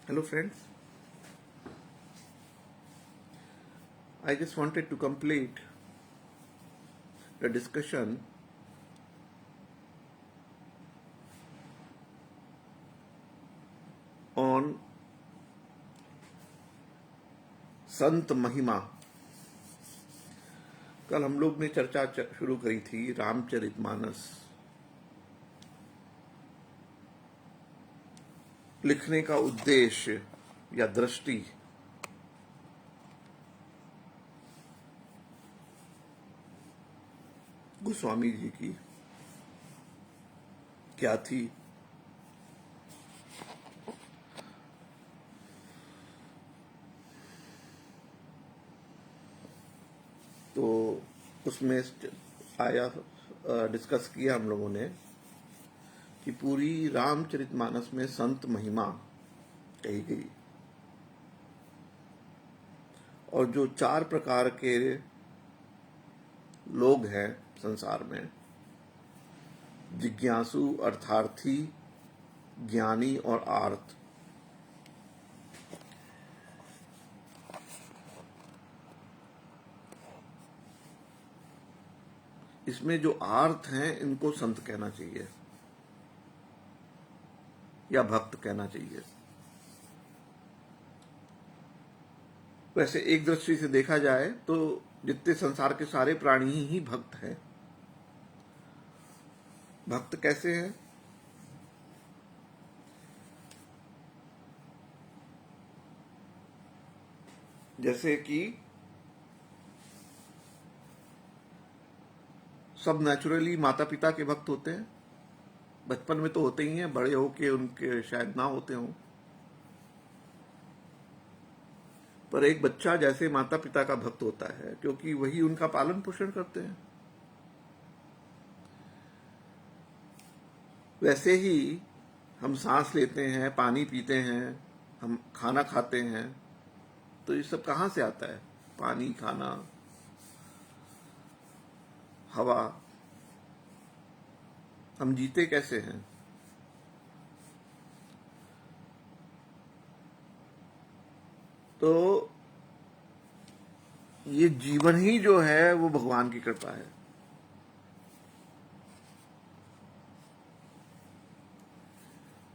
Hello, friends. I just wanted to complete the discussion on संत महिमा। कल हम लोग ने चर्चा शुरू करी थी रामचरितमानस लिखने का उद्देश्य या दृष्टि गोस्वामी जी की क्या थी। तो उसमें आया डिस्कस किया हम लोगों ने कि पूरी रामचरितमानस में संत महिमा कही गई और जो 4 प्रकार के लोग हैं संसार में, जिज्ञासु, अर्थार्थी, ज्ञानी और आर्त, इसमें जो आर्त हैं इनको संत कहना चाहिए या भक्त कहना चाहिए। वैसे एक दृष्टि से देखा जाए तो जितने संसार के सारे प्राणी ही भक्त हैं। भक्त कैसे हैं? जैसे कि सब नेचुरली माता पिता के भक्त होते हैं, बचपन में तो होते ही हैं, बड़े होके उनके शायद ना होते हों, पर एक बच्चा जैसे माता पिता का भक्त होता है क्योंकि वही उनका पालन पोषण करते हैं, वैसे ही हम सांस लेते हैं, पानी पीते हैं, हम खाना खाते हैं, तो ये सब कहाँ से आता है? पानी, खाना, हवा, हम जीते कैसे हैं? तो ये जीवन ही जो है वो भगवान की कृपा है।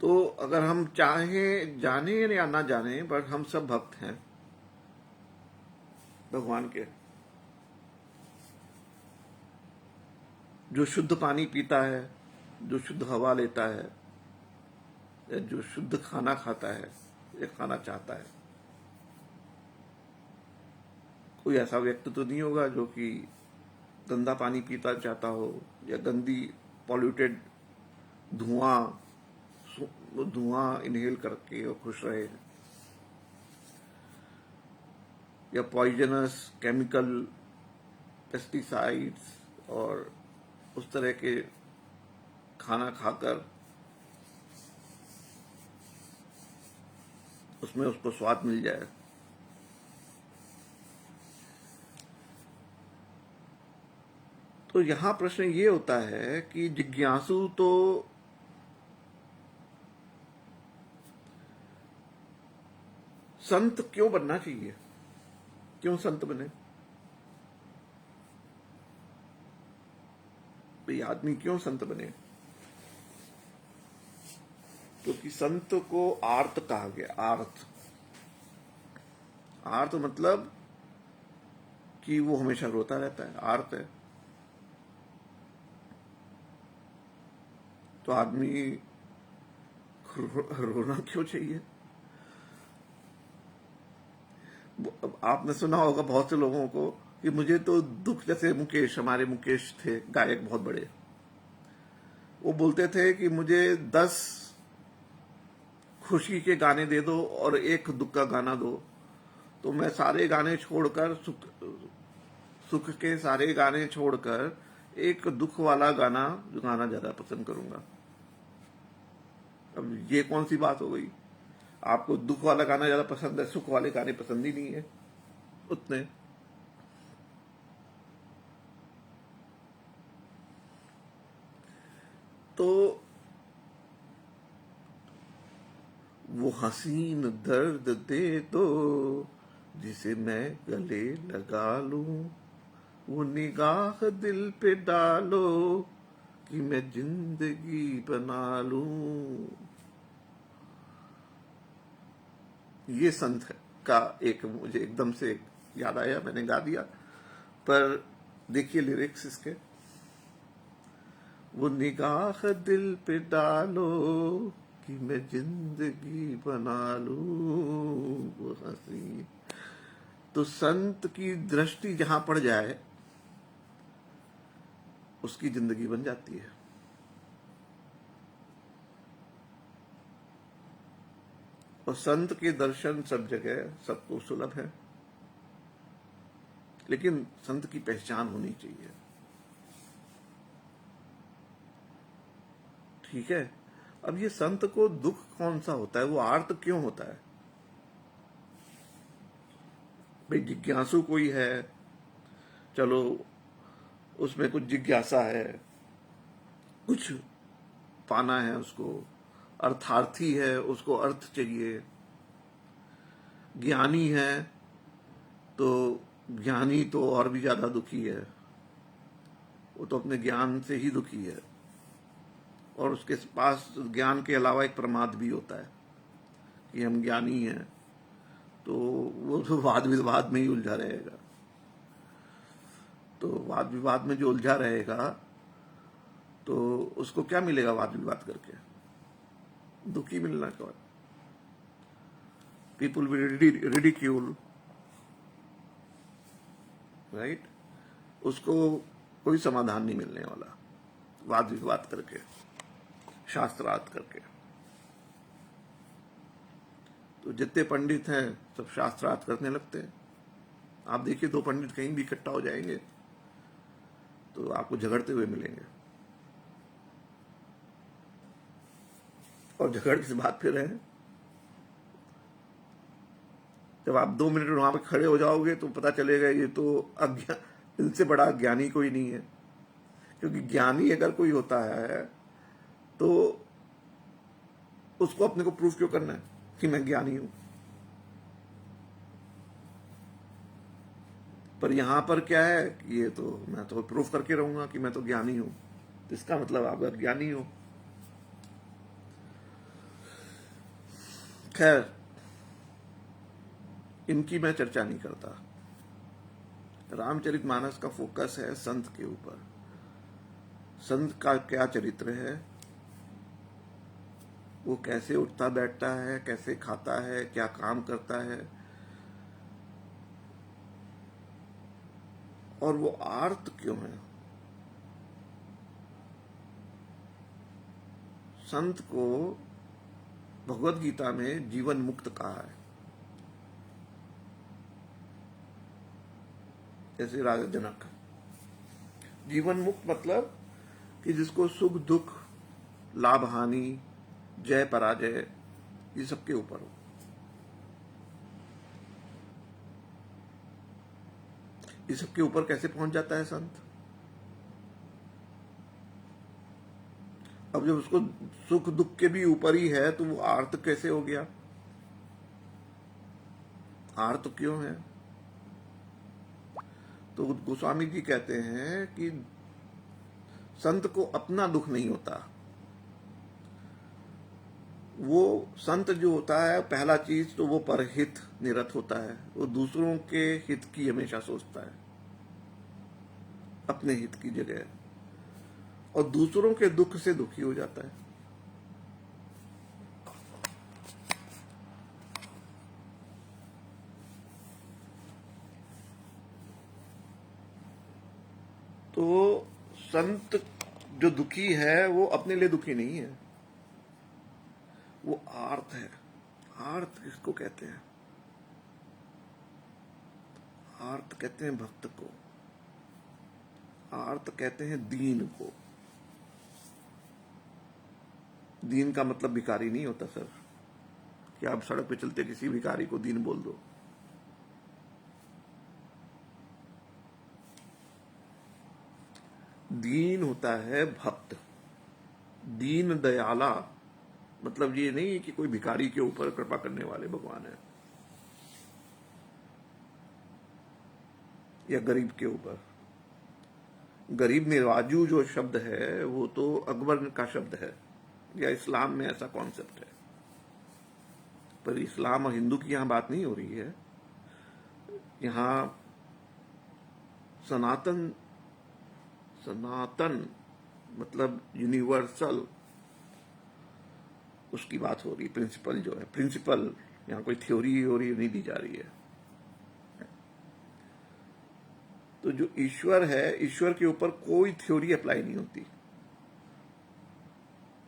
तो अगर हम चाहें, जाने या ना जाने, बट हम सब भक्त हैं भगवान के। जो शुद्ध पानी पीता है, जो शुद्ध हवा लेता है, या जो शुद्ध खाना खाता है या खाना चाहता है, कोई ऐसा व्यक्ति तो नहीं होगा जो कि गंदा पानी पीता चाहता हो या गंदी पॉल्यूटेड धुआं इनहेल करके और खुश रहे, या पॉइजनस केमिकल पेस्टिसाइड्स और उस तरह के खाना खाकर उसमें उसको स्वाद मिल जाए। तो यहां प्रश्न ये होता है कि जिज्ञासु तो संत क्यों बनना चाहिए? क्यों संत बने? भाई आदमी क्यों संत बने? क्योंकि संत को आर्त कहा गया। आर्त, आर्त मतलब कि वो हमेशा रोता रहता है, आर्त है। तो आदमी रोना क्यों चाहिए? आपने सुना होगा बहुत से लोगों को कि मुझे तो दुख, जैसे मुकेश, हमारे मुकेश थे गायक बहुत बड़े, वो बोलते थे कि मुझे 10 खुशी के गाने दे दो और 1 दुख का गाना दो, तो मैं सारे गाने छोड़कर सुख के सारे गाने छोड़कर एक दुख वाला गाना गाना ज्यादा पसंद करूंगा। अब ये कौन सी बात हो गई? आपको दुख वाला गाना ज्यादा पसंद है, सुख वाले गाने पसंद ही नहीं है उतने। तो वो हसीन दर्द दे दो जिसे मैं गले लगा लूं, वो निगाह दिल पे डालो कि मैं जिंदगी बना लूं। ये संत का एक मुझे एकदम से याद आया, मैंने गा दिया, पर देखिए लिरिक्स इसके। वो निगाह दिल पे डालो कि मैं जिंदगी बना लूं, वो हंसी। तो संत की दृष्टि जहां पड़ जाए उसकी जिंदगी बन जाती है। और संत के दर्शन सब जगह सबको सुलभ है, लेकिन संत की पहचान होनी चाहिए। ठीक है, अब ये संत को दुख कौन सा होता है, वो आर्त क्यों होता है? भाई जिज्ञासु कोई है, चलो उसमें कुछ जिज्ञासा है, कुछ पाना है उसको, अर्थार्थी है, उसको अर्थ चाहिए। ज्ञानी है तो ज्ञानी तो और भी ज्यादा दुखी है, वो तो अपने ज्ञान से ही दुखी है। और उसके पास ज्ञान के अलावा एक प्रमाद भी होता है कि हम ज्ञानी हैं, तो वो तो वाद विवाद में ही उलझा रहेगा। तो वाद विवाद में जो उलझा रहेगा तो उसको क्या मिलेगा वाद विवाद करके? दुखी मिलना का। People will ridicule, right? उसको कोई समाधान नहीं मिलने वाला वाद विवाद करके, शास्त्रार्थ करके। तो जितने पंडित हैं सब शास्त्रार्थ करने लगते हैं। आप देखिए दो पंडित कहीं भी इकट्ठा हो जाएंगे तो आपको झगड़ते हुए मिलेंगे, और झगड़ किस बात पे रहे? जब आप 2 मिनट वहां पे खड़े हो जाओगे तो पता चलेगा ये तो अज्ञान, इनसे बड़ा ज्ञानी कोई नहीं है। क्योंकि ज्ञानी अगर कोई होता है तो उसको अपने को प्रूफ क्यों करना है कि मैं ज्ञानी हूं? पर यहां पर क्या है कि ये तो मैं तो प्रूफ करके रहूंगा कि मैं तो ज्ञानी हूं, तो इसका मतलब आप ज्ञानी हो। खैर, इनकी मैं चर्चा नहीं करता। रामचरितमानस का फोकस है संत के ऊपर। संत का क्या चरित्र है, वो कैसे उठता बैठता है, कैसे खाता है, क्या काम करता है, और वो आर्त क्यों है। संत को भगवत गीता में जीवन मुक्त कहा है। जैसे राजा जनक, जीवन मुक्त मतलब कि जिसको सुख दुख, लाभ हानि, जय पराजय, ये सबके ऊपर हो। ये सबके ऊपर कैसे पहुंच जाता है संत? अब जब उसको सुख दुख के भी ऊपर ही है तो वो आर्त कैसे हो गया? आर्त क्यों है? तो गोस्वामी जी कहते हैं कि संत को अपना दुख नहीं होता। वो संत जो होता है, पहला चीज तो वो परहित निरत होता है, वो दूसरों के हित की हमेशा सोचता है अपने हित की जगह, और दूसरों के दुख से दुखी हो जाता है। तो संत जो दुखी है वो अपने लिए दुखी नहीं है, वो आर्त है। आर्त किसको कहते हैं? आर्त कहते हैं भक्त को, आर्त कहते हैं दीन को। दीन का मतलब भिखारी नहीं होता सर, कि आप सड़क पे चलते किसी भिखारी को दीन बोल दो। दीन होता है भक्त, दीन दयाला मतलब ये नहीं कि कोई भिखारी के ऊपर कृपा करने वाले भगवान है या गरीब के ऊपर। गरीब नवाजू जो शब्द है वो तो अकबर का शब्द है, या इस्लाम में ऐसा कॉन्सेप्ट है, पर इस्लाम और हिंदू की यहां बात नहीं हो रही है। यहां सनातन, सनातन मतलब यूनिवर्सल, उसकी बात हो रही। प्रिंसिपल जो है, प्रिंसिपल, यहां कोई थ्योरी वोरी नहीं दी जा रही है। तो जो ईश्वर है, ईश्वर के ऊपर कोई थ्योरी अप्लाई नहीं होती।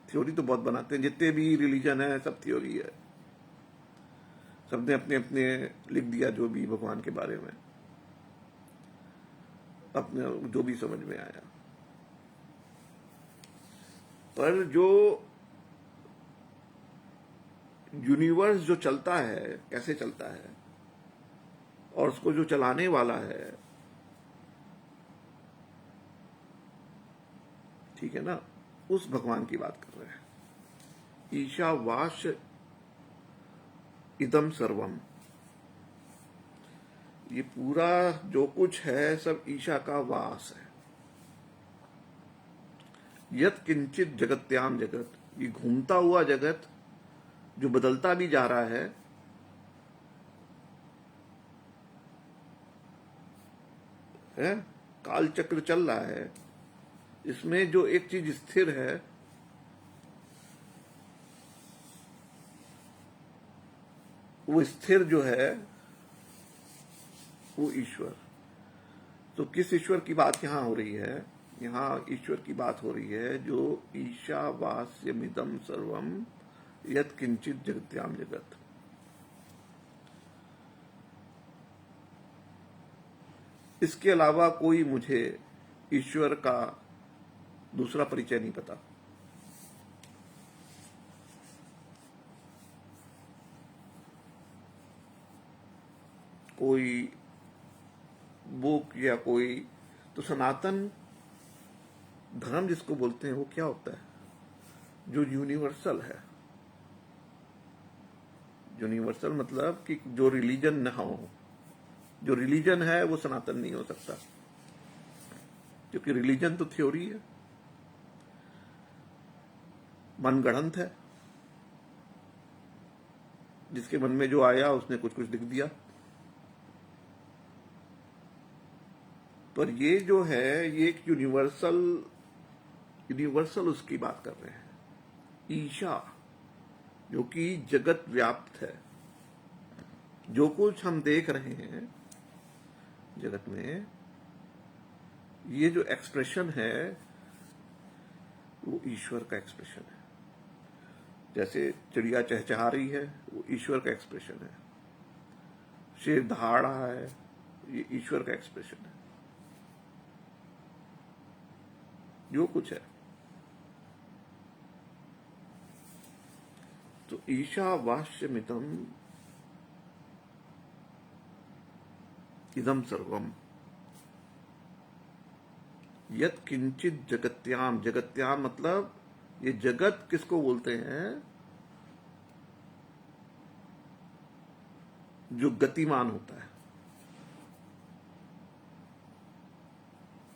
थ्योरी तो बहुत बनाते हैं, जितने भी रिलीजन है सब थ्योरी है, सबने अपने अपने लिख दिया जो भी भगवान के बारे में, अपने जो भी समझ में आया। पर जो यूनिवर्स जो चलता है, कैसे चलता है, और उसको जो चलाने वाला है, ठीक है ना, उस भगवान की बात कर रहे हैं। ईशावास इदम सर्वम, ये पूरा जो कुछ है सब ईशा का वास है। यत किंचित जगत्याम जगत, ये घूमता हुआ जगत जो बदलता भी जा रहा है, काल चक्र चल रहा है, इसमें जो एक चीज स्थिर है वो स्थिर जो है वो ईश्वर। तो किस ईश्वर की बात यहां हो रही है? यहां ईश्वर की बात हो रही है जो ईशावास्यमिदं सर्वम यत् किंचित जगत्याम जगत। इसके अलावा कोई मुझे ईश्वर का दूसरा परिचय नहीं पता। कोई बुक या कोई, तो सनातन धर्म जिसको बोलते हैं वो क्या होता है? जो यूनिवर्सल है। यूनिवर्सल मतलब कि जो रिलीजन ना हो, जो रिलीजन है वो सनातन नहीं हो सकता, क्योंकि रिलीजन तो थ्योरी है, मनगढ़ंत है, जिसके मन में जो आया उसने कुछ कुछ लिख दिया। पर ये जो है ये एक यूनिवर्सल, यूनिवर्सल उसकी बात कर रहे हैं। ईशा जो कि जगत व्याप्त है, जो कुछ हम देख रहे हैं जगत में, ये जो एक्सप्रेशन है वो ईश्वर का एक्सप्रेशन है। जैसे चिड़िया चहचहा रही है वो ईश्वर का एक्सप्रेशन है, शेर दहाड़ रहा है ये ईश्वर का एक्सप्रेशन है। जो कुछ है, तो ईशावास्यमिदं इदम सर्वम यत किंचित जगत्याम, जगत्याम मतलब ये जगत किसको बोलते हैं? जो गतिमान होता है,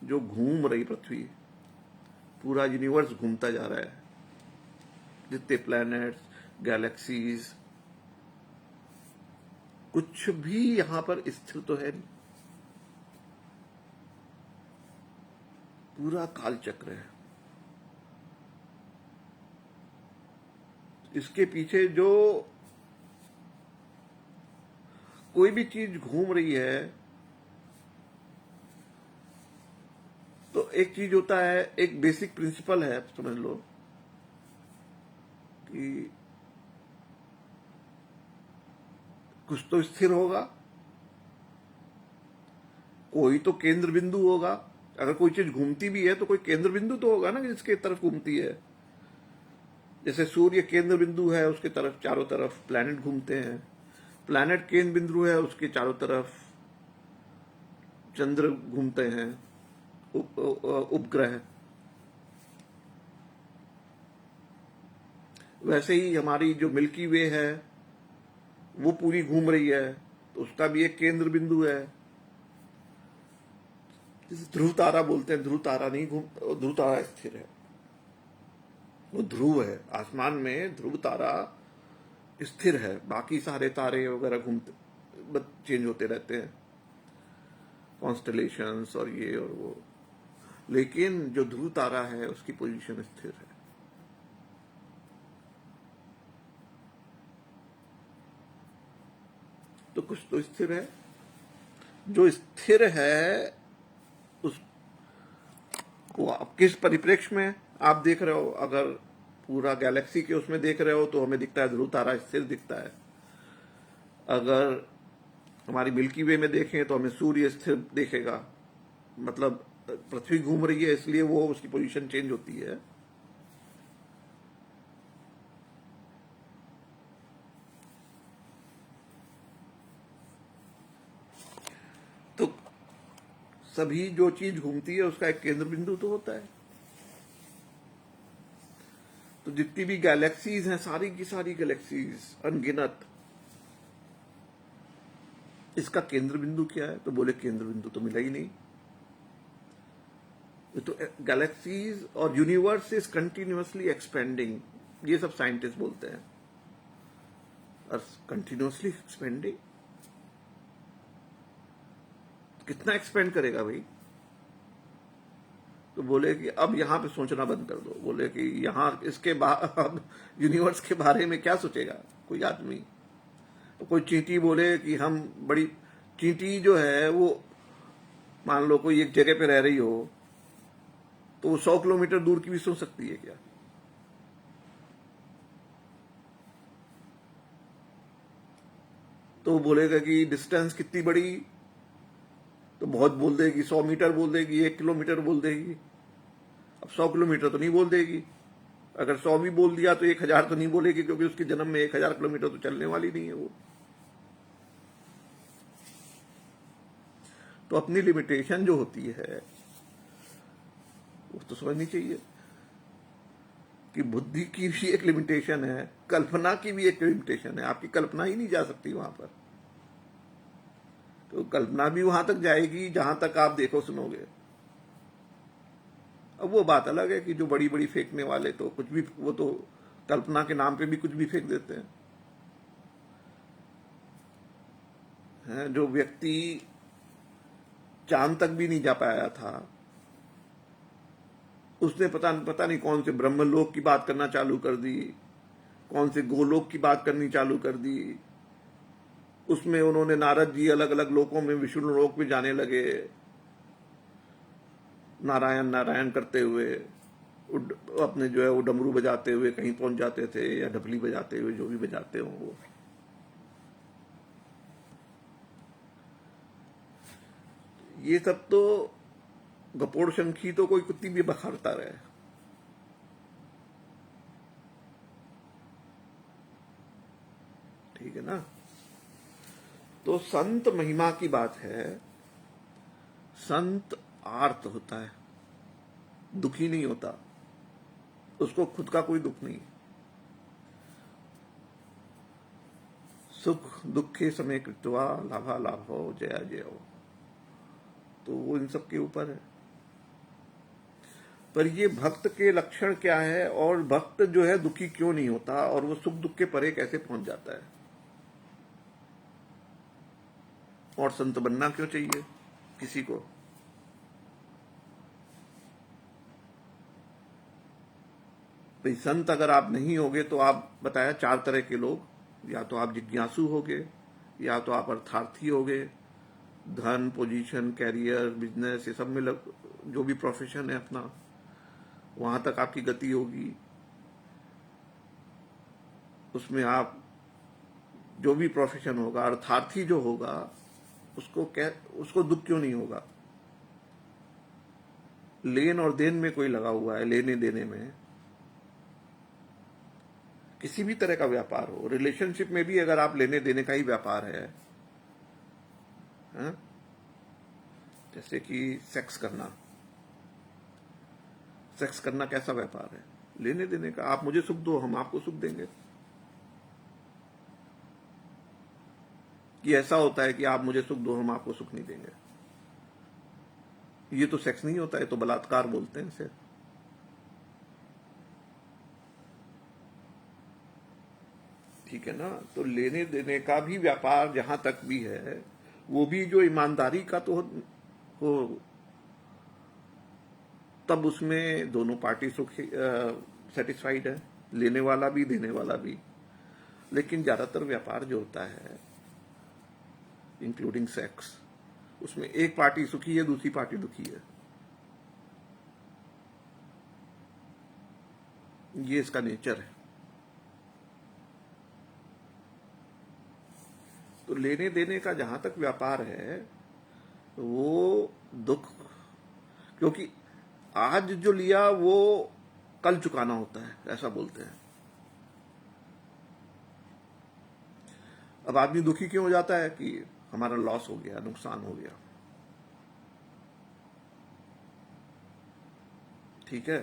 जो घूम रही पृथ्वी, पूरा यूनिवर्स घूमता जा रहा है, जितने प्लैनेट्स, गैलेक्सीज, कुछ भी यहां पर स्थिर तो है नहीं, पूरा काल चक्र है। इसके पीछे जो कोई भी चीज घूम रही है, तो एक चीज होता है, एक बेसिक प्रिंसिपल है, समझ लो कि कुछ तो स्थिर होगा, कोई तो केंद्र बिंदु होगा। अगर कोई चीज घूमती भी है तो कोई केंद्र बिंदु तो होगा ना जिसके तरफ घूमती है। जैसे सूर्य केंद्र बिंदु है, उसके तरफ चारों तरफ प्लैनेट घूमते हैं, प्लैनेट केंद्र बिंदु है, उसके चारों तरफ चंद्र घूमते हैं, उपग्रह। वैसे ही हमारी जो मिल्की वे है वो पूरी घूम रही है, तो उसका भी एक केंद्र बिंदु है। जिसे ध्रुव तारा बोलते हैं, ध्रुव तारा नहीं घूम, ध्रुव तारा स्थिर है, वो ध्रुव है। आसमान में ध्रुव तारा स्थिर है, बाकी सारे तारे वगैरह घूमते चेंज होते रहते हैं, कॉन्स्टलेशंस और ये और वो, लेकिन जो ध्रुव तारा है उसकी पोजीशन स्थिर है। तो कुछ तो स्थिर है, जो स्थिर है उस को आप किस परिप्रेक्ष्य में आप देख रहे हो। अगर पूरा गैलेक्सी के उसमें देख रहे हो तो हमें दिखता है ध्रुव तारा स्थिर दिखता है। अगर हमारी मिल्की वे में देखें तो हमें सूर्य स्थिर दिखेगा, मतलब पृथ्वी घूम रही है इसलिए वो उसकी पोजीशन चेंज होती है। तो सभी जो चीज घूमती है उसका एक केंद्र बिंदु तो होता है। तो जितनी भी गैलेक्सीज हैं, सारी की सारी गैलेक्सीज अनगिनत, इसका केंद्र बिंदु क्या है? तो बोले केंद्र बिंदु तो मिला ही नहीं। तो गैलेक्सीज और यूनिवर्स इज कंटिन्यूअसली एक्सपेंडिंग, ये सब साइंटिस्ट बोलते हैं। और कंटिन्यूअसली एक्सपेंडिंग, कितना एक्सपेंड करेगा भाई? तो बोले कि अब यहां पे सोचना बंद कर दो। बोले कि यहां इसके अब यूनिवर्स के बारे में क्या सोचेगा कोई आदमी? तो कोई चींटी बोले कि हम बड़ी, चींटी जो है वो मान लो कोई एक जगह पे रह रही हो तो वो 100 किलोमीटर दूर की भी सोच सकती है क्या? तो वो बोलेगा कि डिस्टेंस कितनी बड़ी, तो बहुत बोल देगी, 100 मीटर बोल देगी, 1 किलोमीटर बोल देगी। अब 100 किलोमीटर तो नहीं बोल देगी। अगर 100 भी बोल दिया तो 1000 तो नहीं बोलेगी, क्योंकि उसके जन्म में 1000 किलोमीटर तो चलने वाली नहीं है वो। तो अपनी लिमिटेशन जो होती है वो तो समझनी चाहिए कि बुद्धि की भी एक लिमिटेशन है, कल्पना की भी एक लिमिटेशन है। आपकी कल्पना ही नहीं जा सकती वहां पर। तो कल्पना भी वहां तक जाएगी जहां तक आप देखो सुनोगे। अब वो बात अलग है कि जो बड़ी बड़ी फेंकने वाले तो कुछ भी, वो तो कल्पना के नाम पे भी कुछ भी फेंक देते हैं। जो व्यक्ति चांद तक भी नहीं जा पाया था, उसने पता नहीं कौन से ब्रह्मलोक की बात करना चालू कर दी, कौन से गोलोक की बात करनी चालू कर दी। उसमें उन्होंने नारद जी अलग अलग लोकों में विष्णु लोक में जाने लगे, नारायण नारायण करते हुए, अपने जो है वो डमरू बजाते हुए कहीं पहुंच जाते थे, या ढपली बजाते हुए, जो भी बजाते हो वो। ये सब तो गपोड़ शंखी तो कोई कुत्ती भी बखारता रहे। ठीक है ना? तो संत महिमा की बात है। संत आर्त होता है, दुखी नहीं होता, उसको खुद का कोई दुख नहीं। सुख दुखे समय कृत्वा लाभा लाभो जया जयो, तो वो इन सब के ऊपर है। पर ये भक्त के लक्षण क्या है, और भक्त जो है दुखी क्यों नहीं होता, और वो सुख दुख के परे कैसे पहुंच जाता है, और संत बनना क्यों चाहिए किसी को? भाई संत अगर आप नहीं होगे तो आप बताया 4 तरह के लोग, या तो आप जिज्ञासु होगे, या तो आप अर्थार्थी होगे। धन, पोजीशन, कैरियर, बिजनेस, ये सब में जो भी प्रोफेशन है अपना, वहां तक आपकी गति होगी। उसमें आप जो भी प्रोफेशन होगा, अर्थार्थी जो होगा, उसको दुख क्यों नहीं होगा? लेन और देन में कोई लगा हुआ है, लेने देने में, किसी भी तरह का व्यापार हो, रिलेशनशिप में भी अगर आप लेने देने का ही व्यापार है, हाँ? जैसे कि सेक्स करना कैसा व्यापार है? लेने देने का। आप मुझे सुख दो, हम आपको सुख देंगे। कि ऐसा होता है कि आप मुझे सुख दो, हम आपको सुख नहीं देंगे। ये तो सेक्स नहीं होता है, तो बलात्कार बोलते हैं इसे। ठीक है ना। तो लेने देने का भी व्यापार जहां तक भी है, वो भी जो ईमानदारी का तो हो, तब उसमें दोनों पार्टी सुख सेटिस्फाइड है, लेने वाला भी देने वाला भी। लेकिन ज्यादातर व्यापार जो होता है इंक्लूडिंग सेक्स, उसमें एक पार्टी सुखी है, दूसरी पार्टी दुखी है। ये इसका नेचर है। तो लेने देने का जहां तक व्यापार है, वो दुख, क्योंकि आज जो लिया वो कल चुकाना होता है, ऐसा बोलते हैं। अब आदमी दुखी क्यों हो जाता है कि हमारा लॉस हो गया, नुकसान हो गया। ठीक है।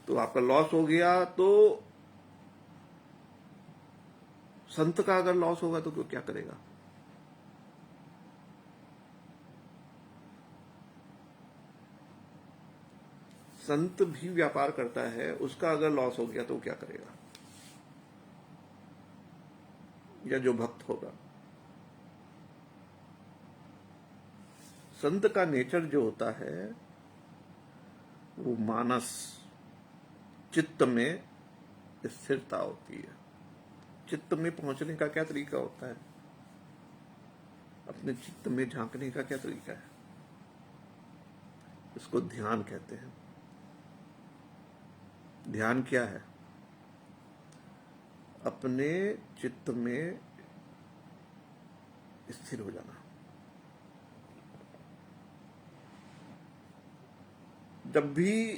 तो आपका लॉस हो गया, तो संत का अगर लॉस होगा तो क्या करेगा? संत भी व्यापार करता है, उसका अगर लॉस हो गया तो क्या करेगा? या जो भक्त होगा। संत का नेचर जो होता है, वो मानस, चित्त में स्थिरता होती है। चित्त में पहुंचने का क्या तरीका होता है? अपने चित्त में झांकने का क्या तरीका है? इसको ध्यान कहते हैं। ध्यान क्या है? अपने चित्त में स्थिर हो जाना। जब भी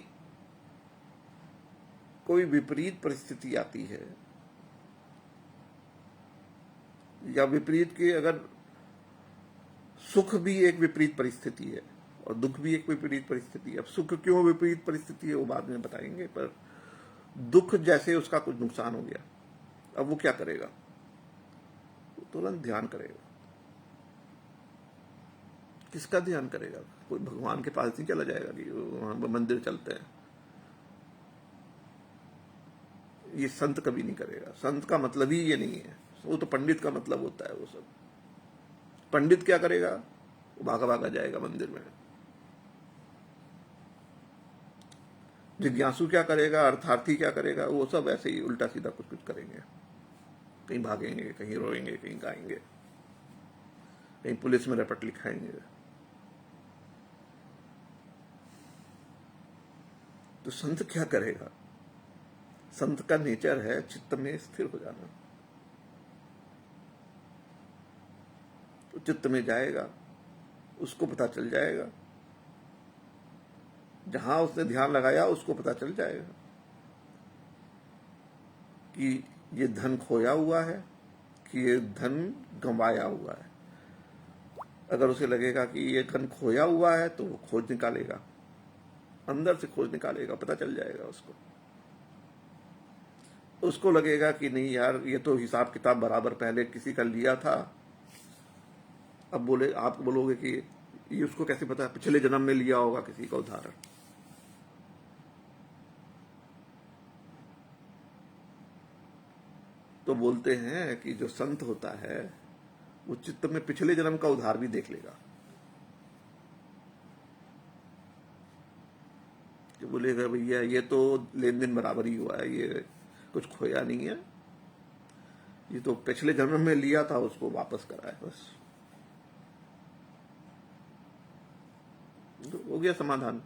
कोई विपरीत परिस्थिति आती है, या विपरीत के, अगर सुख भी एक विपरीत परिस्थिति है और दुख भी एक विपरीत परिस्थिति है। अब सुख क्यों विपरीत परिस्थिति है वो बाद में बताएंगे, पर दुख जैसे उसका कुछ नुकसान हो गया, अब वो क्या करेगा? वो तुरंत ध्यान करेगा। किसका ध्यान करेगा? कोई भगवान के पास नहीं चला जाएगा कि वहां मंदिर चलते हैं। ये संत कभी नहीं करेगा। संत का मतलब ही ये नहीं है। वो तो पंडित का मतलब होता है। वो सब पंडित क्या करेगा? वो भागा भागा जाएगा मंदिर में। जिज्ञासु क्या करेगा? अर्थार्थी क्या करेगा? वो सब ऐसे ही उल्टा सीधा कुछ कुछ करेंगे। कहीं भागेंगे, कहीं रोएंगे, कहीं गाएंगे, कहीं पुलिस में रपट लिखाएंगे। तो संत क्या करेगा? संत का नेचर है चित्त में स्थिर हो जाना। तो चित्त में जाएगा, उसको पता चल जाएगा, जहां उसने ध्यान लगाया उसको पता चल जाएगा कि ये धन खोया हुआ है, कि ये धन गंवाया हुआ है। अगर उसे लगेगा कि ये धन खोया हुआ है, तो वो खोज निकालेगा, अंदर से खोज निकालेगा, पता चल जाएगा उसको। उसको लगेगा कि नहीं यार, ये तो हिसाब किताब बराबर पहले किसी का लिया था। अब बोले, आप बोलोगे कि ये उसको कैसे पता? पिछले जन्म में लिया होगा किसी का उधार। तो बोलते हैं कि जो संत होता है वो चित्त में पिछले जन्म का उधार भी देख लेगा। कि बोलेगा भैया ये तो लेन देन बराबर ही हुआ है, ये कुछ खोया नहीं है, ये तो पिछले जन्म में लिया था, उसको वापस करा है बस। तो हो गया समाधान।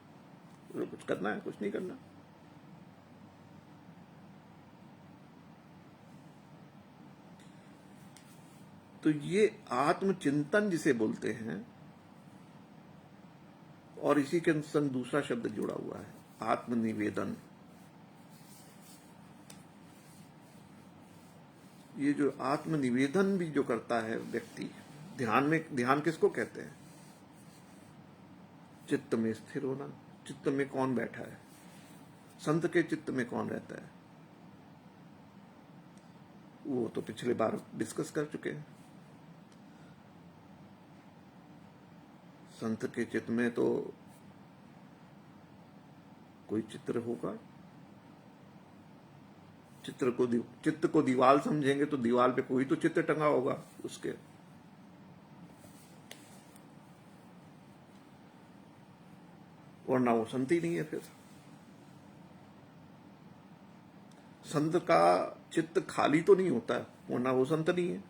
तो कुछ करना है, कुछ नहीं करना। तो ये आत्मचिंतन जिसे बोलते हैं, और इसी के संग दूसरा शब्द जुड़ा हुआ है, आत्मनिवेदन। ये जो आत्मनिवेदन भी जो करता है व्यक्ति, ध्यान में, ध्यान किसको कहते हैं? चित्त में स्थिर होना। चित्त में कौन बैठा है? संत के चित्त में कौन रहता है, वो तो पिछले बार डिस्कस कर चुके हैं। संत के चित्त में तो कोई चित्र होगा। चित्त को दीवाल समझेंगे तो दीवाल पे कोई तो चित्र टंगा होगा उसके। वरना वो संत ही नहीं है। फिर संत का चित्त खाली तो नहीं होता है, वरना वो संत नहीं है।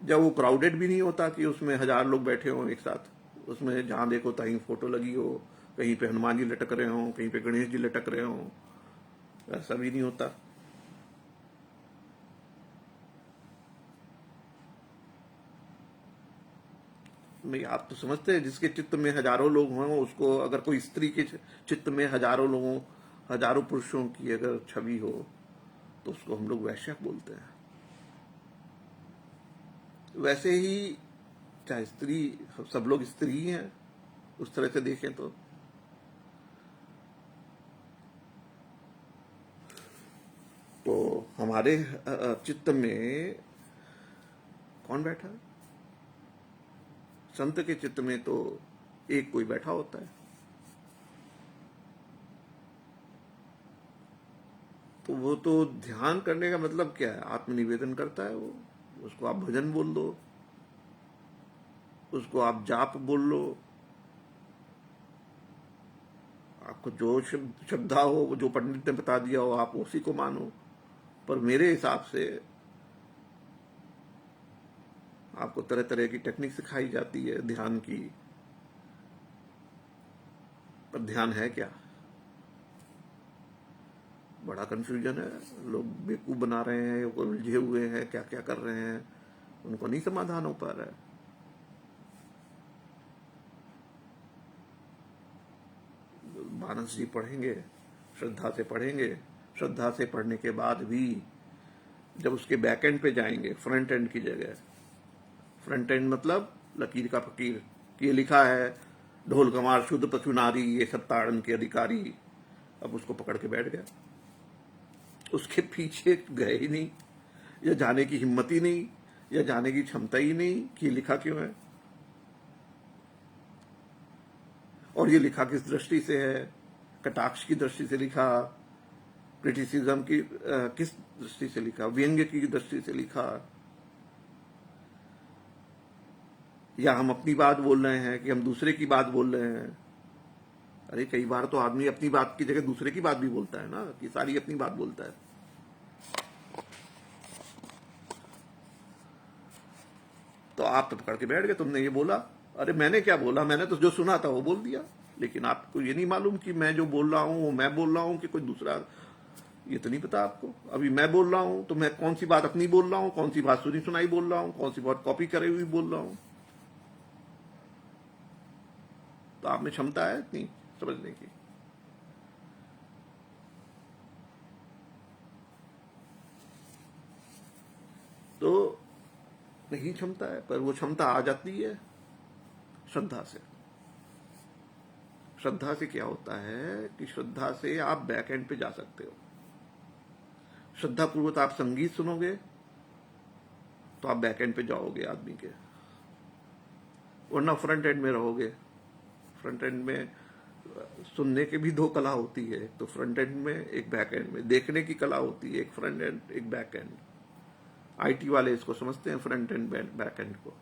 जब वो क्राउडेड भी नहीं होता कि उसमें 1000 लोग बैठे हों एक साथ, उसमें जहां देखो तहीं फोटो लगी हो, कहीं पे हनुमान जी लटक रहे हों, कहीं पे गणेश जी लटक रहे हों, ऐसा भी नहीं होता। नहीं, आप तो समझते हैं जिसके चित्त में हजारों लोग हों, उसको अगर कोई स्त्री के चित्त में हजारों लोगों, हजारों पुरुषों की अगर छवि हो तो उसको हम लोग वैश्य बोलते हैं। वैसे ही चाहे स्त्री, सब लोग स्त्री ही हैं उस तरह से देखें तो हमारे चित्त में कौन बैठा है? संत के चित्त में तो एक कोई बैठा होता है। तो वो तो ध्यान करने का मतलब क्या है? आत्मनिवेदन करता है वो। उसको आप भजन बोल दो, उसको आप जाप बोल लो, आपको जो श्रद्धा हो, जो पंडित ने बता दिया हो, आप उसी को मानो। पर मेरे हिसाब से आपको तरह तरह की टेक्निक सिखाई जाती है ध्यान की, पर ध्यान है क्या? बड़ा कंफ्यूजन है। लोग बेवकूफ बना रहे हैं, उलझे हुए हैं, क्या क्या कर रहे हैं, उनको नहीं समाधान हो पा रहा है। मानस जी पढ़ेंगे, श्रद्धा से पढ़ेंगे, श्रद्धा से पढ़ने के बाद भी जब उसके बैक एंड पे जाएंगे, फ्रंट एंड की जगह, फ्रंट एंड मतलब लकीर का फकीर, ये लिखा है ढोल कमार शुद्ध पशु नारी ये सब ताड़न के अधिकारी। अब उसको पकड़ के बैठ गया, उसके पीछे गए ही नहीं, या जाने की हिम्मत ही नहीं, या जाने की क्षमता ही नहीं कि ये लिखा क्यों है, और ये लिखा किस दृष्टि से है। कटाक्ष की दृष्टि से लिखा, क्रिटिसिज्म की किस दृष्टि से लिखा, व्यंग्य की दृष्टि से लिखा, या हम अपनी बात बोल रहे हैं कि हम दूसरे की बात बोल रहे हैं। अरे कई बार तो आदमी अपनी बात की जगह दूसरे की बात भी बोलता है ना, कि सारी अपनी बात बोलता है। तो आप तो पकड़ के बैठ गए, तुमने ये बोला। अरे मैंने क्या बोला? मैंने तो जो सुना था वो बोल दिया, लेकिन आपको ये नहीं मालूम कि मैं जो बोल रहा हूं वो मैं बोल रहा हूं कि कोई दूसरा। ये तो नहीं पता आपको। अभी मैं बोल रहा हूं तो मैं कौन सी बात अपनी बोल रहा हूं, कौन सी बात सुनी सुनाई बोल रहा हूं, कौन सी बात कॉपी करे हुई बोल रहा हूं। तो आप में क्षमता है इतनी समझने की? तो नहीं क्षमता है, पर वो क्षमता आ जाती है श्रद्धा से। श्रद्धा से क्या होता है कि श्रद्धा से आप बैक एंड पे जा सकते हो। श्रद्धा पूर्वक आप संगीत सुनोगे तो आप बैक एंड पे जाओगे आदमी के, वरना फ्रंट एंड में रहोगे। फ्रंट एंड में सुनने के भी 2 कला होती है, एक तो फ्रंट एंड में, एक बैक एंड में। देखने की कला होती है, एक फ्रंट एंड एक बैक एंड। आईटी वाले इसको समझते हैं, फ्रंट एंड बैक एंड को।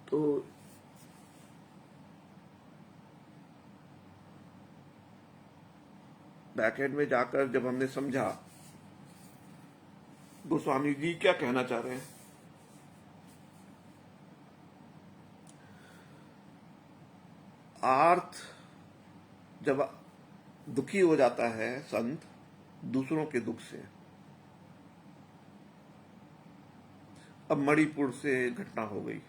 तो बैक एंड में जाकर जब हमने समझा गोस्वामी जी क्या कहना चाह रहे हैं, आर्थ जब दुखी हो जाता है संत दूसरों के दुख से। अब मणिपुर से घटना हो गई,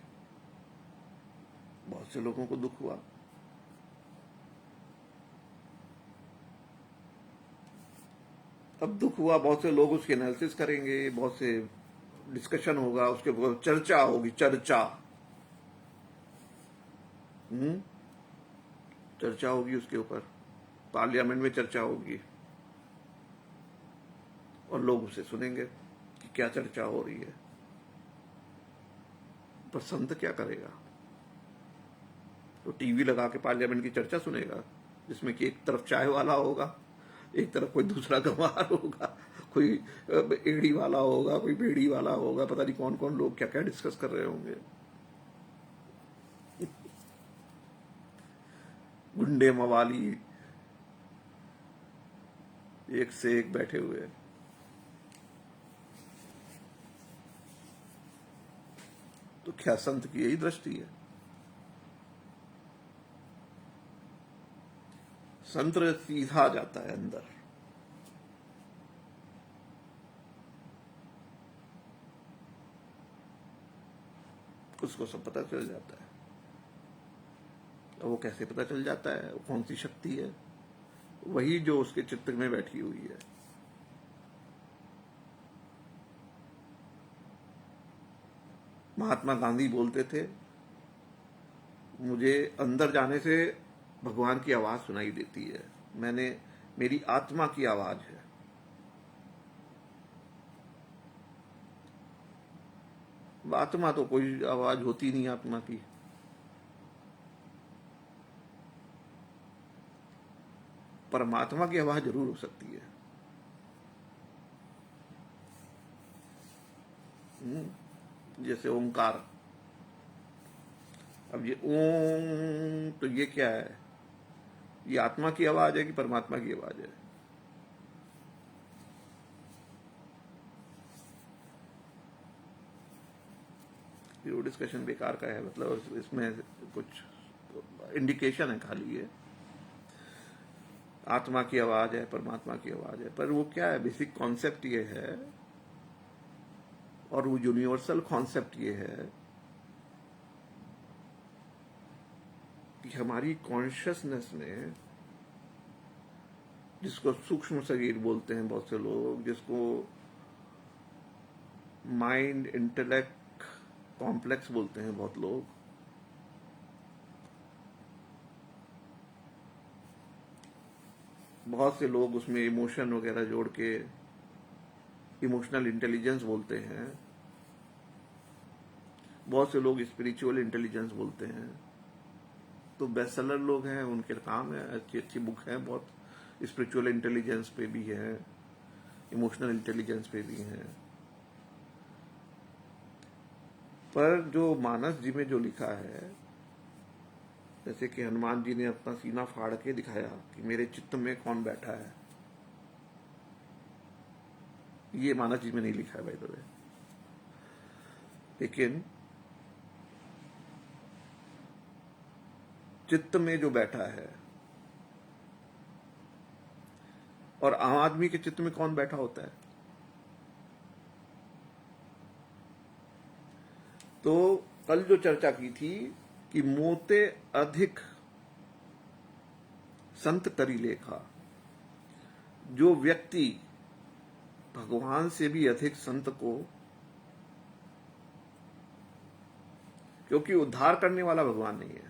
बहुत से लोगों को दुख हुआ। अब दुख हुआ, बहुत से लोग उसकी एनालिसिस करेंगे, बहुत से डिस्कशन होगा, उसके ऊपर चर्चा होगी, चर्चा। हम्म चर्चा होगी उसके ऊपर, पार्लियामेंट में चर्चा होगी और लोग उसे सुनेंगे कि क्या चर्चा हो रही है। पर संत क्या करेगा? तो टीवी लगा के पार्लियामेंट की चर्चा सुनेगा, जिसमें कि एक तरफ चाय वाला होगा, एक तरफ कोई दूसरा गंवार होगा, कोई एड़ी वाला होगा, कोई बेड़ी वाला होगा, पता नहीं कौन कौन लोग क्या क्या डिस्कस कर रहे होंगे। गुंडे मवाली एक से एक बैठे हुए हैं। तो क्या संत की यही दृष्टि है? संत सीधा जाता है अंदर, उसको सब पता चल जाता है। और वो कैसे पता चल जाता है? वो कौन सी शक्ति है? वही जो उसके चित्त में बैठी हुई है। महात्मा गांधी बोलते थे, मुझे अंदर जाने से भगवान की आवाज सुनाई देती है, मेरी आत्मा की आवाज है। आत्मा तो कोई आवाज होती नहीं आत्मा की। परमात्मा की आवाज जरूर हो सकती है। जैसे ओंकार। अब ये ओम, तो ये क्या है? ये आत्मा की आवाज है कि परमात्मा की आवाज है? ये वो डिस्कशन बेकार का है, मतलब इसमें कुछ इंडिकेशन है खाली। ये आत्मा की आवाज है, परमात्मा की आवाज है, पर वो क्या है? बेसिक कॉन्सेप्ट ये है, और वो यूनिवर्सल कॉन्सेप्ट ये है कि हमारी कॉन्शियसनेस में, जिसको सूक्ष्म शरीर बोलते हैं बहुत से लोग, जिसको माइंड इंटेलेक्ट कॉम्प्लेक्स बोलते हैं बहुत लोग, बहुत से लोग उसमें इमोशन वगैरह जोड़ के इमोशनल इंटेलिजेंस बोलते हैं, बहुत से लोग स्पिरिचुअल इंटेलिजेंस बोलते हैं। तो बेस्ट सेलर लोग हैं, उनके काम है, अच्छी अच्छी बुक है बहुत, स्पिरिचुअल इंटेलिजेंस पे भी है, इमोशनल इंटेलिजेंस पे भी है। पर जो मानस जी में जो लिखा है, जैसे कि हनुमान जी ने अपना सीना फाड़ के दिखाया कि मेरे चित्त में कौन बैठा है, ये मानस जी में नहीं लिखा है भाई द वे। लेकिन चित्त में जो बैठा है, और आम आदमी के चित्त में कौन बैठा होता है? तो कल जो चर्चा की थी कि मोते अधिक संत करी लेखा, जो व्यक्ति भगवान से भी अधिक संत को, क्योंकि उद्धार करने वाला भगवान नहीं है,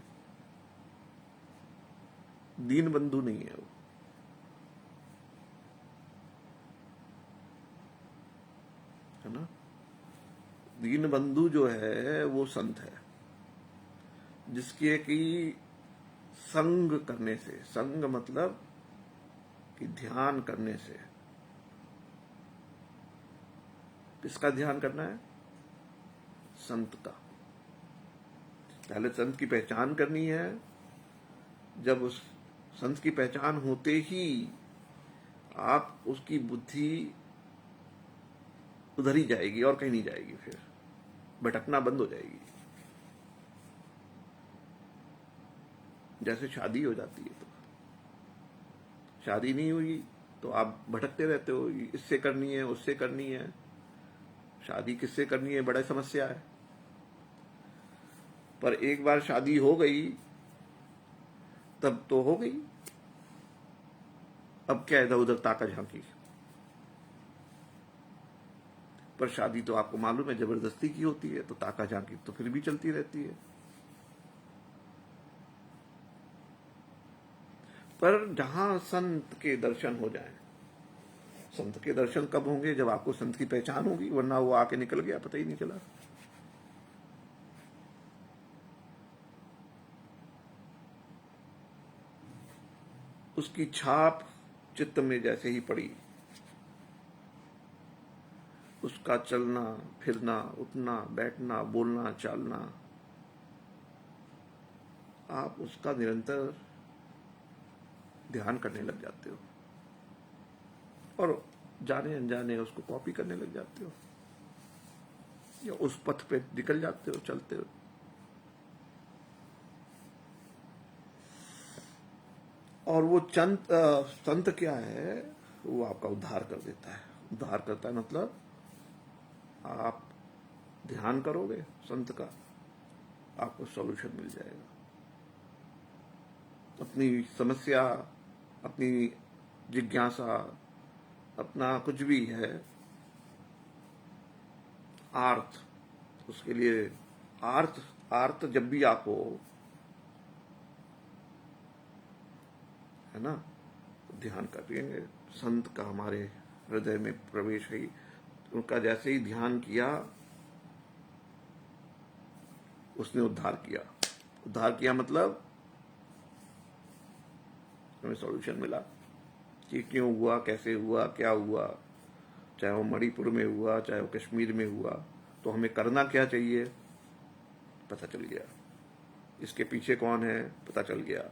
दीन बंधु नहीं है वो, है ना? दीन बंधु जो है वो संत है, जिसके कि संग करने से, संग मतलब कि ध्यान करने से। किसका ध्यान करना है? संत का। पहले संत की पहचान करनी है, जब उस संत की पहचान होते ही आप उसकी बुद्धि उधर ही जाएगी और कहीं नहीं जाएगी, फिर भटकना बंद हो जाएगी। जैसे शादी हो जाती है, तो शादी नहीं हुई तो आप भटकते रहते हो, इससे करनी है, उससे करनी है। शादी किससे करनी है, बड़ा समस्या है। पर एक बार शादी हो गई तब तो हो गई, अब क्या इधर उधर ताका झांकी। पर शादी तो आपको मालूम है जबरदस्ती की होती है, तो ताका झांकी तो फिर भी चलती रहती है। पर जहां संत के दर्शन हो जाएं, संत के दर्शन कब होंगे? जब आपको संत की पहचान होगी, वरना वो आके निकल गया, पता ही नहीं चला। उसकी छाप चित्त में जैसे ही पड़ी, उसका चलना फिरना, उठना बैठना, बोलना चालना, आप उसका निरंतर ध्यान करने लग जाते हो और जाने अनजाने उसको कॉपी करने लग जाते हो, या उस पथ पे निकल जाते हो, चलते हो। और वो संत क्या है? वो आपका उद्धार कर देता है। उद्धार करता है मतलब आप ध्यान करोगे संत का, आपको सॉल्यूशन मिल जाएगा। अपनी समस्या, अपनी जिज्ञासा, अपना कुछ भी है आर्थ, उसके लिए आर्थ आर्थ जब भी आप हो, है ना, ध्यान करेंगे। संत का हमारे हृदय में प्रवेश है, उनका जैसे ही ध्यान किया, उसने उद्धार किया। उद्धार किया मतलब हमें सॉल्यूशन मिला कि क्यों हुआ, कैसे हुआ, क्या हुआ। चाहे वो मणिपुर में हुआ, चाहे वो कश्मीर में हुआ, तो हमें करना क्या चाहिए पता चल गया। इसके पीछे कौन है पता चल गया।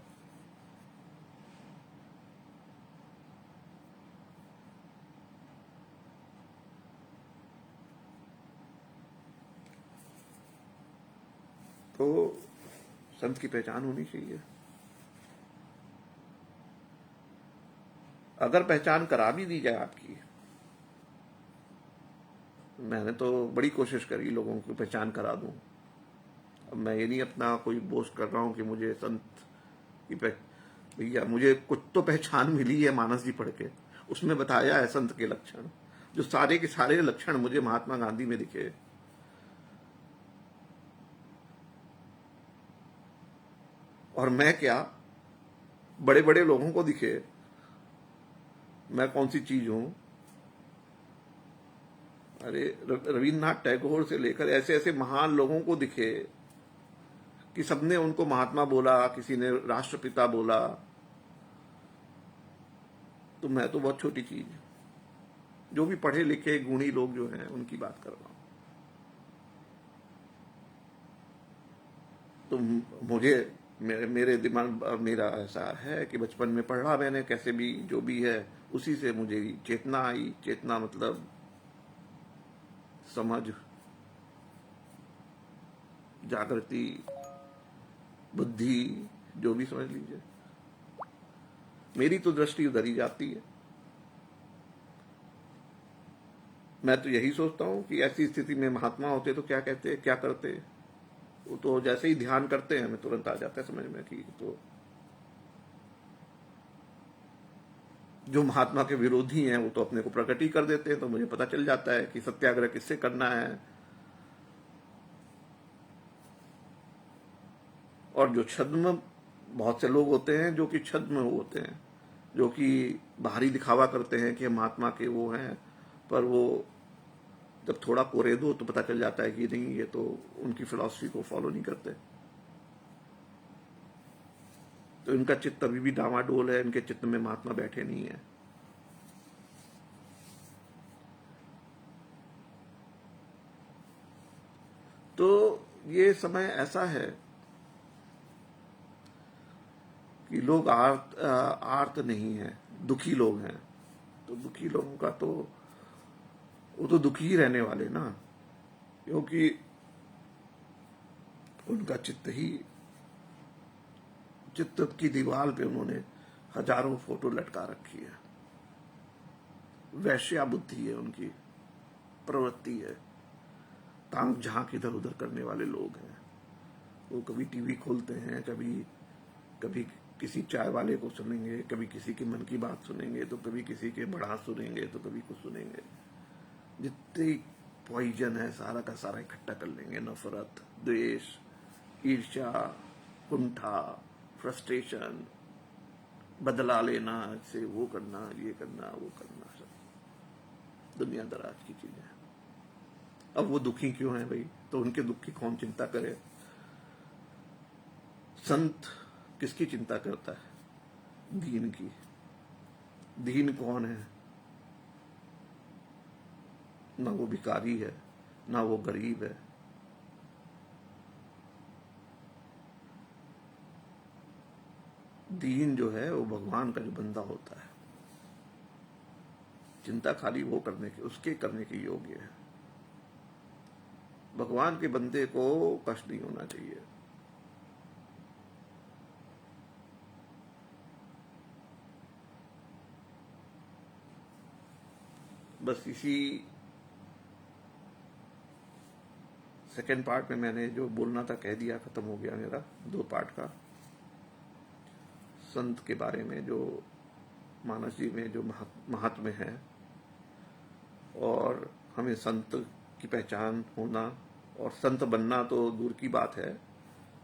तो संत की पहचान होनी चाहिए। अगर पहचान करा भी दी जाए आपकी, मैंने तो बड़ी कोशिश करी लोगों की पहचान करा दूं। अब मैं ये नहीं अपना कोई बोस्ट कर रहा हूं कि मुझे संत की भैया मुझे कुछ तो पहचान मिली है मानस जी पढ़ के, उसमें बताया है संत के लक्षण, जो सारे के सारे लक्षण मुझे महात्मा गांधी में दिखे। और मैं क्या, बड़े बड़े लोगों को दिखे मैं कौन सी चीज हूं। अरे रविन्द्रनाथ टैगोर से लेकर ऐसे ऐसे महान लोगों को दिखे कि सबने उनको महात्मा बोला, किसी ने राष्ट्रपिता बोला। तो मैं तो बहुत छोटी चीज, जो भी पढ़े लिखे गुणी लोग जो हैं उनकी बात कर रहा हूं। तो मुझे मेरे दिमाग मेरा ऐसा है कि बचपन में पढ़ा मैंने, कैसे भी जो भी है उसी से मुझे चेतना आई। चेतना मतलब समझ, जागृति, बुद्धि, जो भी समझ लीजिए। मेरी तो दृष्टि उधर ही जाती है। मैं तो यही सोचता हूं कि ऐसी स्थिति में महात्मा होते तो क्या कहते, क्या करते। वो तो जैसे ही ध्यान करते हैं हमें तुरंत आ जाता है समझ में कि तो जो महात्मा के विरोधी हैं वो तो अपने को प्रकट ही कर देते हैं। तो मुझे पता चल जाता है कि सत्याग्रह किससे करना है। और जो छद्म, बहुत से लोग होते हैं जो कि छद्म होते हैं, जो कि बाहरी दिखावा करते हैं कि हम महात्मा के वो हैं, पर वो जब थोड़ा कोरे दो तो पता चल जाता है कि नहीं, ये तो उनकी फिलॉसफी को फॉलो नहीं करते। तो इनका चित्त अभी भी डामाडोल है, इनके चित्त में महात्मा बैठे नहीं है। तो ये समय ऐसा है कि लोग आर्त नहीं है, दुखी लोग हैं। तो दुखी लोगों का तो वो तो दुखी ही रहने वाले ना, क्योंकि उनका चित्त की दीवार पे उन्होंने हजारों फोटो लटका रखी है। वैश्या बुद्धि है उनकी, प्रवृत्ति है, तांग झांक इधर उधर करने वाले लोग हैं। वो कभी टीवी खोलते हैं, कभी किसी चाय वाले को सुनेंगे, कभी किसी के मन की बात सुनेंगे, तो कभी किसी के बढ़ा सुनेंगे, तो कभी कुछ सुनेंगे। जितनी पॉइजन है, सारा का सारा इकट्ठा कर लेंगे। नफरत, द्वेष, ईर्ष्या, कुंठा, फ्रस्ट्रेशन, बदला लेना, से वो करना, ये करना, वो करना, सब दुनिया दराज की चीजें। अब वो दुखी क्यों है भाई? तो उनके दुख की कौन चिंता करे? संत किसकी चिंता करता है? दीन की। दीन कौन है? ना वो भिखारी है, ना वो गरीब है। दीन जो है वो भगवान का जो बंदा होता है। चिंता खाली वो करने के, उसके करने के योग्य है। भगवान के बंदे को कष्ट नहीं होना चाहिए। बस इसी सेकेंड पार्ट में मैंने जो बोलना था कह दिया, खत्म हो गया मेरा 2 पार्ट का। संत के बारे में जो मानस जी में जो महात्म्य है, और हमें संत की पहचान होना, और संत बनना तो दूर की बात है,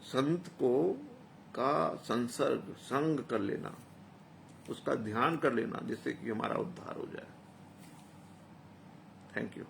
संत को का संसर्ग, संग कर लेना, उसका ध्यान कर लेना, जिससे कि हमारा उद्धार हो जाए। Thank you.